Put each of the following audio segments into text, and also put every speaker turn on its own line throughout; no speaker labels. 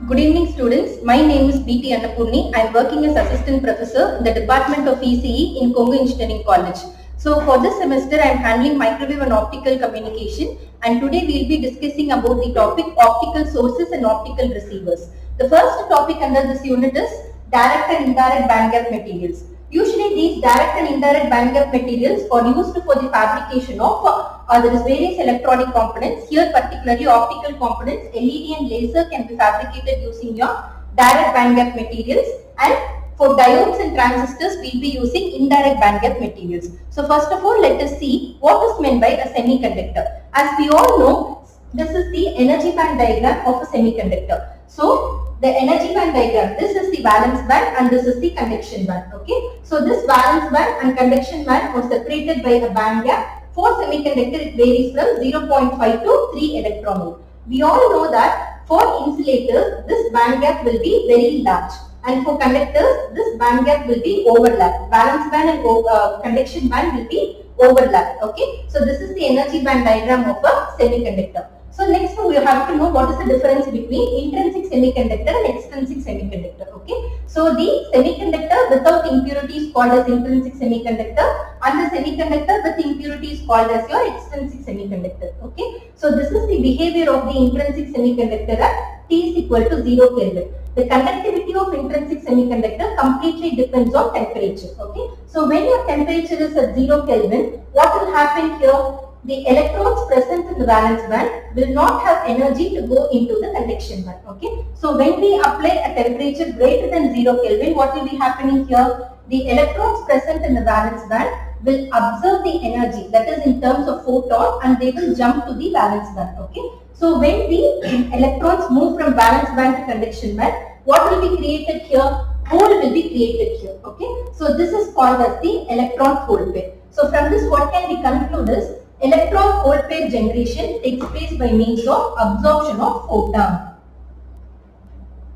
Good evening students, my name is B.T. ANNAPOORANI. I am working as Assistant Professor in the Department of VCE in Congo Engineering College. So for this semester I am handling microwave and optical communication, and today we will be discussing about the topic optical sources and optical receivers. The first topic under this unit is direct and indirect bandgap materials. Usually these direct and indirect bandgap materials are used for the fabrication of there is various electronic components. Here particularly optical components, LED and laser can be fabricated using your direct bandgap materials, and for diodes and transistors we will be using indirect bandgap materials. So first of all, let us see what is meant by a semiconductor. As we all know, this is the energy band diagram of a semiconductor. So the energy band diagram, this is the valence band and this is the conduction band. Okay, so this valence band and conduction band are separated by a band gap. For semiconductor it varies from 0.5 to 3 electron volt. We all know that for insulators this band gap will be very large, and for conductors this band gap will be overlap. Valence band and conduction band will be overlap. Okay, so this is the energy band diagram of a semiconductor. So next we have to know what is the difference between intrinsic semiconductor and extrinsic semiconductor. Okay, so the semiconductor without impurity is called as intrinsic semiconductor, and the semiconductor with impurity is called as your extrinsic semiconductor. Okay, so this is the behavior of the intrinsic semiconductor at T is equal to 0 Kelvin. The conductivity of intrinsic semiconductor completely depends on temperature. Okay, so when your temperature is at 0 Kelvin, what will happen here? The electrons present in the valence band will not have energy to go into the conduction band. Okay, so when we apply a temperature greater than 0 Kelvin, what will be happening here? The electrons present in the valence band will absorb the energy, that is in terms of photon, and they will jump to the valence band. Okay, so when the electrons move from valence band to conduction band, what will be created here? Hole will be created here. Okay, so this is called as the electron hole pair. So from this what can we conclude is electron hole pair generation takes place by means of absorption of photon.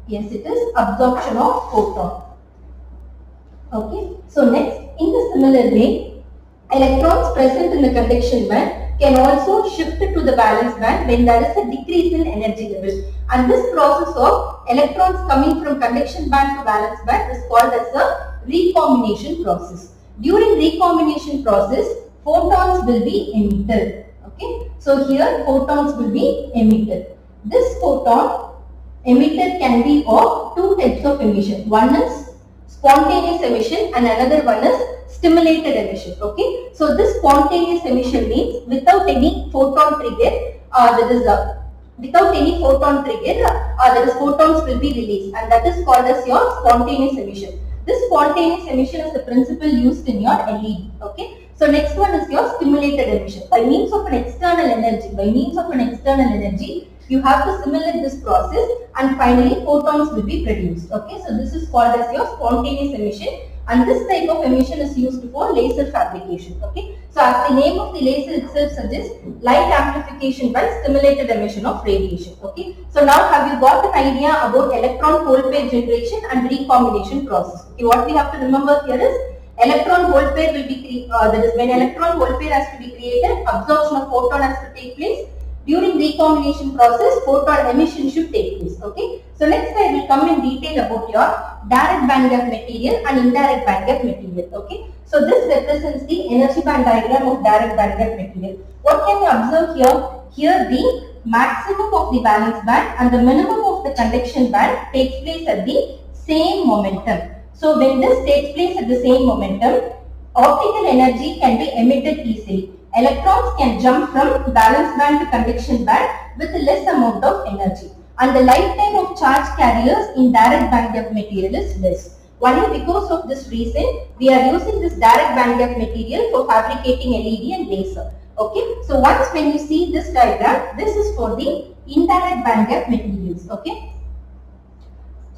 Yes, it is absorption of photon. Okay, so next, in the similar way, electrons present in the conduction band can also shift to the valence band when there is a decrease in energy level, and this process of electrons coming from conduction band to valence band is called as a recombination process. During recombination process, photons will be emitted. Okay, so here photons will be emitted. This photon emitted can be of two types of emission. One is spontaneous emission and another one is stimulated emission. Okay, so this spontaneous emission means without any photon trigger, without any photon trigger, photons will be released, and that is called as your spontaneous emission. This spontaneous emission is the principle used in your LED. Okay, so next one is your stimulated emission. By means of an external energy, you have to simulate this process, and finally photons will be produced. Okay, so this is called as your spontaneous emission, and this type of emission is used for laser fabrication. Okay, so as the name of the laser itself suggests, light amplification by stimulated emission of radiation. Okay, so now have you got an idea about electron hole pair generation and recombination process? Okay, what we have to remember here is electron hole pair will be that is when electron hole pair has to be created, absorption of photon has to take place. During recombination process, photon emission should take place. Okay, so next I will come in detail about your direct bandgap material and indirect bandgap material. Okay, so this represents the energy band diagram of direct bandgap material. What can you observe here? Here the maximum of the valence band and the minimum of the conduction band takes place at the same momentum. So when this takes place at the same momentum, optical energy can be emitted easily. Electrons can jump from valence band to conduction band with less amount of energy, and the lifetime of charge carriers in direct bandgap material is less. Only because of this reason we are using this direct bandgap material for fabricating LED and laser. Okay, so once when you see this diagram, this is for the indirect bandgap materials. Okay,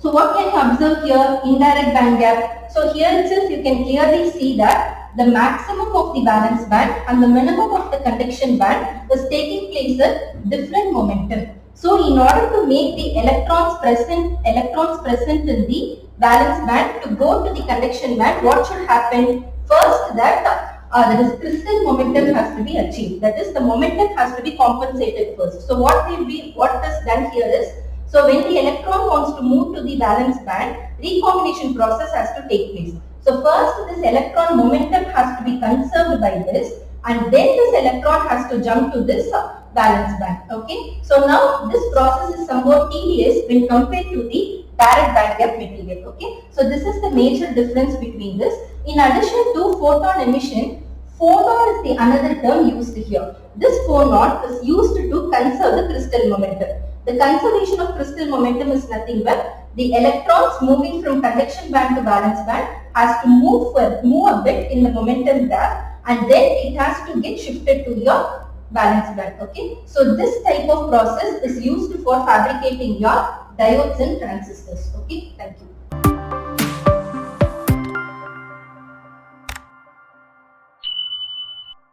so what can you observe here? Indirect bandgap. So here itself you can clearly see that the maximum of the valence band and the minimum of the conduction band is taking place at different momentum. So in order to make the electrons present in the valence band to go to the conduction band, what should happen? First, that crystal momentum has to be achieved. That is, the momentum has to be compensated first. So what is done here is, So when the electron wants to move to the valence band, recombination process has to take place. So first this electron momentum has to be conserved by this, and then this electron has to jump to this valence band. Okay. So now this process is somewhat tedious when compared to the direct band gap material. Okay. So this is the major difference between this. In addition to photon emission, phonon is the another term used here. This phonon is used to conserve the crystal momentum. The conservation of crystal momentum is nothing but the electrons moving from conduction band to valence band has to move a bit in the momentum graph, and then it has to get shifted to your valence band. Okay. So this type of process is used for fabricating your diodes and transistors. Okay. Thank you.